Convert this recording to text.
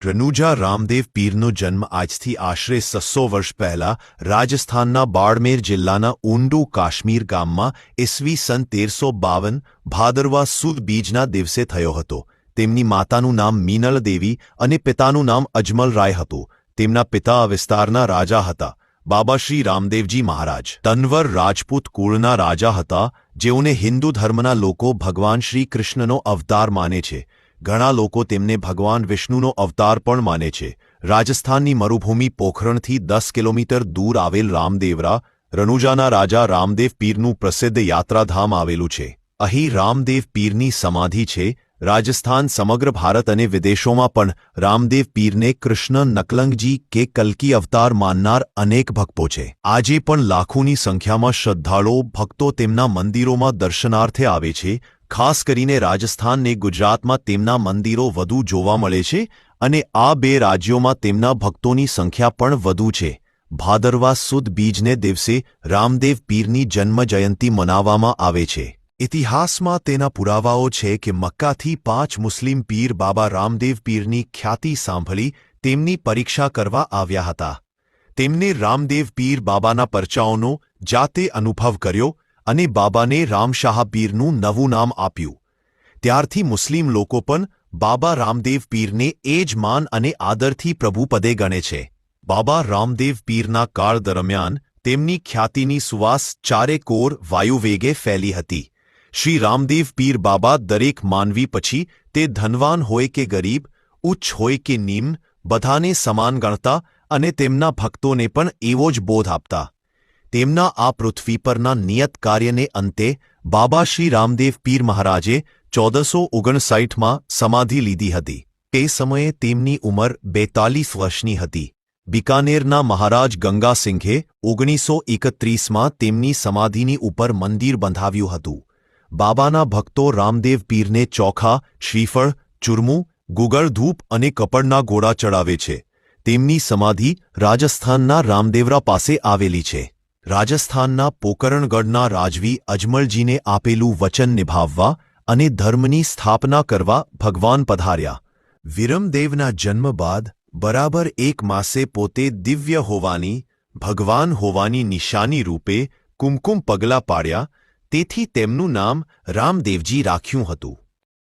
રનુજા રામદેવ પીરનો જન્મ આજથી આશરે 600 વર્ષ પહેલા રાજસ્થાનના બાડમેર જિલ્લાના ઊંડુ કાશ્મીર ગામમાં ઈસવી સન 1352 ભાદરવા સુદ બીજના દિવસે થયો હતો. તેમની માતાનું નામ મીનળ દેવી અને પિતાનું નામ અજમલ રાય હતું. તેમના પિતા આ વિસ્તારના રાજા હતા. બાબા શ્રી રામદેવજી મહારાજ તનવર રાજપૂત કુળના રાજા હતા, જેઓને હિન્દુ ધર્મના લોકો ભગવાન શ્રી કૃષ્ણનો અવતાર માને છે. ઘણા લોકો તેમને ભગવાન વિષ્ણુનો અવતાર પણ માને છે. રાજસ્થાનની મરુભૂમિ પોખરણથી 10 કિલોમીટર દૂર આવેલ રામદેવરા રનુજાના રાજા રામદેવ પીરનું પ્રસિદ્ધ યાત્રાધામ આવેલું છે. અહીં રામદેવ પીરની સમાધિ છે. રાજસ્થાન સમગ્ર ભારત અને વિદેશોમાં પણ રામદેવ પીરને કૃષ્ણ નકલંગજી કે કલ્કી અવતાર માનનાર અનેક ભક્તો છે. આજે પણ લાખોની સંખ્યામાં શ્રદ્ધાળુઓ ભક્તો તેમના મંદિરોમાં દર્શનાર્થે આવે છે. ખાસ કરીને રાજસ્થાન ને ગુજરાતમાં તેમના મંદિરો વધુ જોવા મળે છે અને આ બે રાજ્યોમાં તેમના ભક્તોની સંખ્યા પણ વધુ છે. ભાદરવા સુદ બીજને દિવસે રામદેવ પીરની જન્મજયંતિ મનાવવામાં આવે છે. ઇતિહાસમાં તેના પુરાવાઓ છે કે મક્કાથી 5 મુસ્લિમ પીર બાબા રામદેવ પીરની ખ્યાતિ સાંભળી તેમની પરીક્ષા કરવા આવ્યા હતા. તેમને રામદેવ પીર બાબાના પરચાઓનો જાતે અનુભવ કર્યો અને બાબાને રામશાહ પીરનું નવું નામ આપ્યું. ત્યારથી મુસ્લિમ લોકો પણ બાબા રામદેવ પીરને એ જ માન અને આદરથી પ્રભુપદે ગણે છે. બાબા રામદેવ પીરના કાળ દરમિયાન તેમની ખ્યાતિની સુવાસ ચારે કોર વાયુવેગે ફેલી હતી. શ્રી રામદેવ પીર બાબા દરેક માનવી પછી તે ધનવાન હોય કે ગરીબ, ઉચ્ચ હોય કે નિમ્ન, બધાને સમાન ગણતા અને તેમના ભક્તોને પણ એવો જ બોધ આપતા. તેમના આ પૃથ્વી પરના નિયત કાર્યને અંતે બાબા શ્રી રામદેવ પીર મહારાજે 1459માં સમાધિ લીધી હતી. તે સમયે તેમની ઉંમર 42 વર્ષની હતી. બિકાનેરના મહારાજ ગંગાસિંઘે 1931માં તેમની સમાધિની ઉપર મંદિર બંધાવ્યું હતું. બાબાના ભક્તો રામદેવ પીરને ચોખા, શ્રીફળ, ચૂરમું, ગુગળ ધૂપ અને કપડના ઘોડા ચડાવે છે. તેમની સમાધિ રાજસ્થાનના રામદેવરા પાસે આવેલી છે. રાજસ્થાનના પોકરણગઢના રાજવી અજમલજીને આપેલું વચન નિભાવવા અને ધર્મની સ્થાપના કરવા ભગવાન પધાર્યા. વિરમદેવના જન્મ બાદ બરાબર 1 માસે પોતે દિવ્ય હોવાની, ભગવાન હોવાની નિશાની રૂપે કુમકુમ પગલાં પાડ્યા. તેથી તેમનું નામ રામદેવજી રાખ્યું હતું.